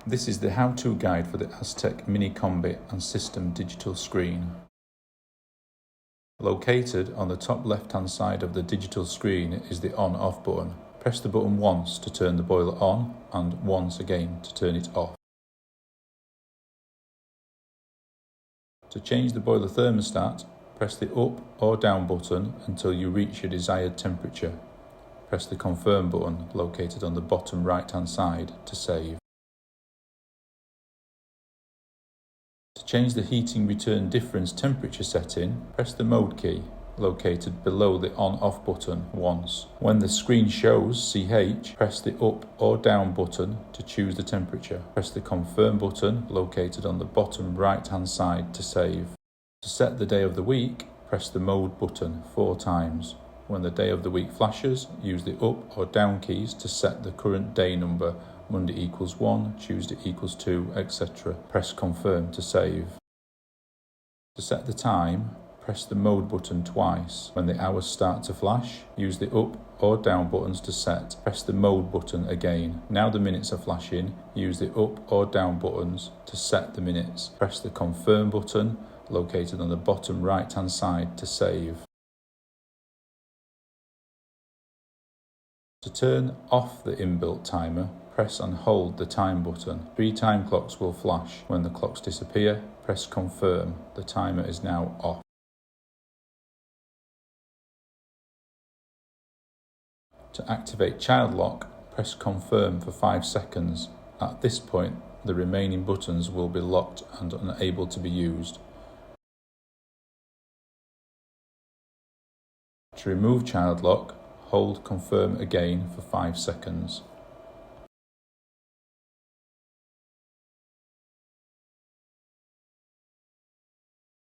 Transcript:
This is the how-to guide for the Aztec Mini Combi and System digital screen. Located on the top left-hand side of the digital screen is the on-off button. Press the button once to turn the boiler on and once again to turn it off. To change the boiler thermostat, press the up or down button until you reach your desired temperature. Press the confirm button located on the bottom right-hand side to save. To change the heating return difference temperature setting, press the mode key located below the on-off button once. When the screen shows CH, press the up or down button to choose the temperature. Press the confirm button located on the bottom right-hand side to save. To set the day of the week, press the mode button 4 times. When the day of the week flashes, use the up or down keys to set the current day number. Monday equals 1, Tuesday equals 2, etc. Press confirm to save. To set the time, press the mode button twice. When the hours start to flash, use the up or down buttons to set. Press the mode button again. Now the minutes are flashing, use the up or down buttons to set the minutes. Press the confirm button located on the bottom right-hand side to save. To turn off the inbuilt timer, press and hold the time button. 3 time clocks will flash. When the clocks disappear, press confirm. The timer is now off. To activate child lock, press confirm for 5 seconds. At this point, the remaining buttons will be locked and unable to be used. To remove child lock, hold confirm again for 5 seconds.